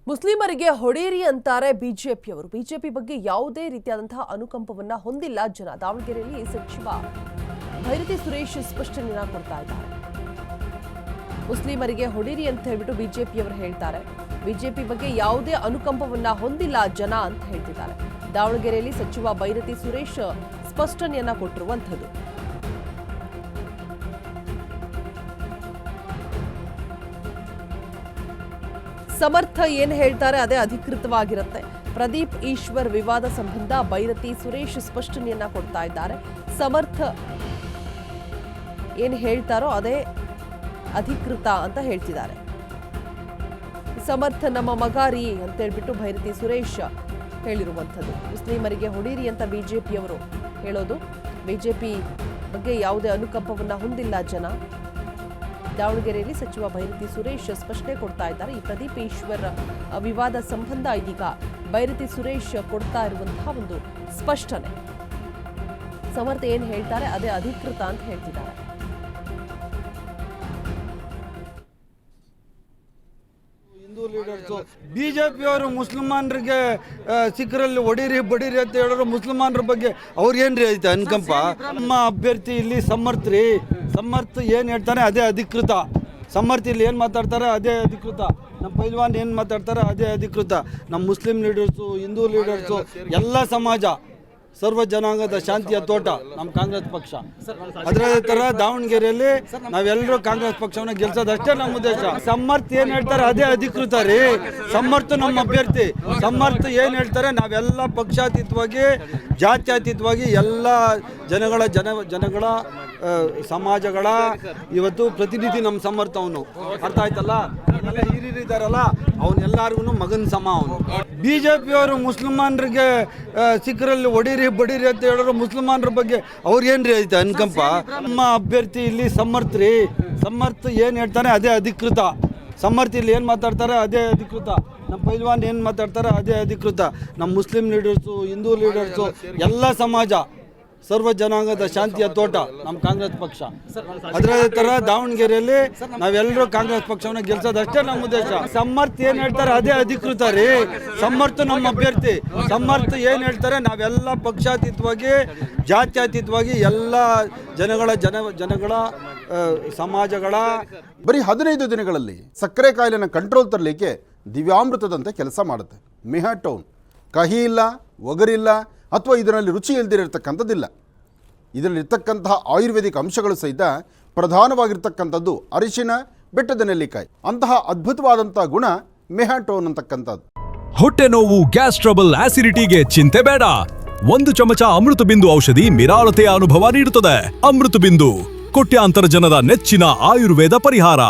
ಮುಸ್ಲಿಮರಿಗೆ ಹೊಡೆಯಿರಿ ಅಂತಾರೆ ಬಿಜೆಪಿಯವರು. ಬಿಜೆಪಿ ಬಗ್ಗೆ ಯಾವುದೇ ರೀತಿಯಾದಂತಹ ಅನುಕಂಪವನ್ನ ಹೊಂದಿಲ್ಲ ಜನ. ದಾವಣಗೆರೆಯಲ್ಲಿ ಸಚಿವ ಭೈರತಿ ಸುರೇಶ್ ಸ್ಪಷ್ಟನೆಯನ್ನ ಕೊಡ್ತಾ ಇದ್ದಾರೆ. ಮುಸ್ಲಿಮರಿಗೆ ಹೊಡೆಯಿರಿ ಅಂತ ಹೇಳ್ಬಿಟ್ಟು ಬಿಜೆಪಿಯವರು ಹೇಳ್ತಾರೆ. ಬಿಜೆಪಿ ಬಗ್ಗೆ ಯಾವುದೇ ಅನುಕಂಪವನ್ನ ಹೊಂದಿಲ್ಲ ಜನ ಅಂತ ಹೇಳ್ತಿದ್ದಾರೆ. ದಾವಣಗೆರೆಯಲ್ಲಿ ಸಚಿವ ಭೈರತಿ ಸುರೇಶ್ ಸ್ಪಷ್ಟನೆಯನ್ನ ಕೊಟ್ಟಿರುವಂತದ್ದು. ಸಮರ್ಥ ಏನ್ ಹೇಳ್ತಾರೆ ಅದೇ ಅಧಿಕೃತವಾಗಿರುತ್ತೆ. ಪ್ರದೀಪ್ ಈಶ್ವರ್ ವಿವಾದ ಸಂಬಂಧ ಭೈರತಿ ಸುರೇಶ್ ಸ್ಪಷ್ಟನೆಯನ್ನ ಕೊಡ್ತಾ ಇದ್ದಾರೆ. ಸಮರ್ಥ ಏನ್ ಹೇಳ್ತಾರೋ ಅದೇ ಅಧಿಕೃತ ಅಂತ ಹೇಳ್ತಿದ್ದಾರೆ. ಸಮರ್ಥ ನಮ್ಮ ಮಗಾರಿ ಅಂತ ಹೇಳ್ಬಿಟ್ಟು ಭೈರತಿ ಸುರೇಶ್ ಹೇಳಿರುವಂಥದ್ದು. ಮುಸ್ಲಿಮರಿಗೆ ಹೊಡೀರಿ ಅಂತ ಬಿಜೆಪಿಯವರು ಹೇಳೋದು. ಬಿಜೆಪಿ ಬಗ್ಗೆ ಯಾವುದೇ ಅನುಕಂಪವನ್ನ ಹೊಂದಿಲ್ಲ ಜನ. ದಾವಣಗೆರೆಯಲ್ಲಿ ಸಚಿವ ಭೈರತಿ ಸುರೇಶ್ ಸ್ಪಷ್ಟನೆ ಕೊಡ್ತಾ ಇದ್ದಾರೆ. ಈ ಪ್ರದೀಪ್ ಈಶ್ವರ್ ವಿವಾದ ಸಂಬಂಧ ಇದೀಗ ಭೈರತಿ ಸುರೇಶ್ ಕೊಡ್ತಾ ಇರುವಂತಹ ಒಂದು ಸ್ಪಷ್ಟನೆ. ಸಮರ್ಥ ಏನ್ ಹೇಳ್ತಾರೆ ಅದೇ ಅಧಿಕೃತ ಅಂತ ಹೇಳ್ತಿದ್ದಾರೆ. ಬಿಜೆಪಿಯವರು ಮುಸಲ್ಮಾನರಿಗೆ ಸಿಖ್ರಲ್ಲಿ ಹೊಡೀರಿ ಬಡೀರಿ ಅಂತ ಹೇಳೋರು ಮುಸಲ್ಮಾನರ ಬಗ್ಗೆ ಅವ್ರಿಗೇನ್ರಿ ಐತೆ ಅನ್ಕಂಪ. ನಮ್ಮ ಅಭ್ಯರ್ಥಿ ಇಲ್ಲಿ ಸಮರ್ಥ ಏನು ಹೇಳ್ತಾನೆ ಅದೇ ಅಧಿಕೃತ. ಸಮರ್ಥ ಇಲ್ಲಿ ಏನು ಮಾತಾಡ್ತಾರೆ ಅದೇ ಅಧಿಕೃತ. ನಮ್ಮ ಪೈಲ್ವಾನ್ ಏನು ಮಾತಾಡ್ತಾರೆ ಅದೇ ಅಧಿಕೃತ. ನಮ್ಮ ಮುಸ್ಲಿಂ ಲೀಡರ್ಸು, ಹಿಂದೂ ಲೀಡರ್ಸು, ಎಲ್ಲ ಸಮಾಜ ಸರ್ವ ಜನಾಂಗದ ಶಾಂತಿಯ ತೋಟ ನಮ್ಮ ಕಾಂಗ್ರೆಸ್ ಪಕ್ಷ. ಅದರ ತರ ದಾವಣಗೆರೆಯಲ್ಲಿ ನಾವೆಲ್ಲರೂ ಕಾಂಗ್ರೆಸ್ ಪಕ್ಷವನ್ನ ಗೆಲ್ಸೋದಷ್ಟೇ ನಮ್ಮ ಉದ್ದೇಶ. ಸಮರ್ಥ ಏನ್ ಹೇಳ್ತಾರೆ ಅದೇ ಅಧಿಕೃತ ರೀ. ಸಮರ್ಥ ನಮ್ಮ ಅಭ್ಯರ್ಥಿ. ಸಮರ್ಥ ಏನ್ ಹೇಳ್ತಾರೆ ನಾವೆಲ್ಲ ಪಕ್ಷಾತೀತವಾಗಿ, ಜಾತ್ಯತೀತವಾಗಿ ಎಲ್ಲ ಜನಗಳ ಸಮಾಜಗಳ ಇವತ್ತು ಪ್ರತಿನಿಧಿ ನಮ್ಮ ಸಮರ್ಥ. ಅವನು ಅರ್ಥ ಆಯ್ತಲ್ಲ. ಹಿರಿಯರು ಇದ್ದಾರಲ್ಲ ಅವನ್ನೆಲ್ಲರಿಗೂ ಮಗನ ಸಮ ಅವನು. ಬಿಜೆಪಿಯವರು ಮುಸಲ್ಮಾನರಿಗೆ ಸಿಖ್ರಲ್ಲಿ ಹೊಡೀರಿ ಬಡೀರಿ ಅಂತ ಹೇಳೋರು ಮುಸಲ್ಮಾನರ ಬಗ್ಗೆ ಅವ್ರಿಗೇನ್ರಿ ಐತೆ ಅನ್ಕಂಪ. ನಮ್ಮ ಅಭ್ಯರ್ಥಿ ಇಲ್ಲಿ ಸಮರ್ಥ ಏನು ಹೇಳ್ತಾನೆ ಅದೇ ಅಧಿಕೃತ. ಸಮರ್ಥ ಇಲ್ಲಿ ಏನು ಮಾತಾಡ್ತಾರೆ ಅದೇ ಅಧಿಕೃತ. ನಮ್ಮ ಪೈಲ್ವಾನ್ ಏನು ಮಾತಾಡ್ತಾರೆ ಅದೇ ಅಧಿಕೃತ. ನಮ್ಮ ಮುಸ್ಲಿಂ ಲೀಡರ್ಸು, ಹಿಂದೂ ಲೀಡರ್ಸು, ಎಲ್ಲ ಸಮಾಜ ಸರ್ವ ಜನಾಂಗದ ಶಾಂತಿಯ ತೋಟ ನಮ್ಮ ಕಾಂಗ್ರೆಸ್ ಪಕ್ಷ. ಅದರ ತರ ದಾವಣಗೆರೆಯಲ್ಲಿ ನಾವೆಲ್ಲರೂ ಕಾಂಗ್ರೆಸ್ ಪಕ್ಷವನ್ನ ಗೆಲ್ಸೋದಷ್ಟೇ ನಮ್ಮ ಉದ್ದೇಶ. ಸಮರ್ಥ ಏನ್ ಹೇಳ್ತಾರೆ ಅದೇ ಅಧಿಕೃತ ರೀ. ಸಮರ್ಥ ನಮ್ಮ ಅಭ್ಯರ್ಥಿ. ಸಮರ್ಥ ಏನ್ ಹೇಳ್ತಾರೆ ನಾವೆಲ್ಲ ಪಕ್ಷಾತೀತವಾಗಿ, ಜಾತ್ಯತೀತವಾಗಿ ಎಲ್ಲ ಜನಗಳ ಸಮಾಜಗಳ ಬರೀ 15 ದಿನಗಳಲ್ಲಿ ಸಕ್ಕರೆ ಕಾಯಿಲೆನ ಕಂಟ್ರೋಲ್ ತರಲಿಕ್ಕೆ ದಿವ್ಯಾಮೃತದಂತೆ ಕೆಲಸ ಮಾಡುತ್ತೆ ಮೆಹಾಟೋನ್. ಕಹಿ ಇಲ್ಲ, ಒಗರಿಲ್ಲ, ಅಥವಾ ಇದರಲ್ಲಿ ರುಚಿ ಇಲ್ದಿರತಕ್ಕಂಥದ್ದಿಲ್ಲ. ಇದರಲ್ಲಿರ್ತಕ್ಕಂತಹ ಆಯುರ್ವೇದಿಕ್ ಅಂಶಗಳು ಸಹಿತ ಪ್ರಧಾನವಾಗಿರ್ತಕ್ಕಂಥದ್ದು ಅರಿಶಿನ, ಬೆಟ್ಟದ ನೆಲ್ಲಿಕಾಯಿ. ಅಂತಹ ಅದ್ಭುತವಾದಂತಹ ಗುಣ ಮೆಹಾಟೋನ್ ಅಂತಕ್ಕಂಥದ್ದು. ಹೊಟ್ಟೆ ನೋವು, ಗ್ಯಾಸ್ ಟ್ರಬಲ್, ಆಸಿಡಿಟಿಗೆ ಚಿಂತೆ ಬೇಡ. 1 ಚಮಚ ಅಮೃತ ಬಿಂದು ಔಷಧಿ ನಿರಾಳತೆಯ ಅನುಭವ ನೀಡುತ್ತದೆ. ಅಮೃತ ಬಿಂದು, ಕೋಟ್ಯಾಂತರ ಜನರ ನೆಚ್ಚಿನ ಆಯುರ್ವೇದ ಪರಿಹಾರ.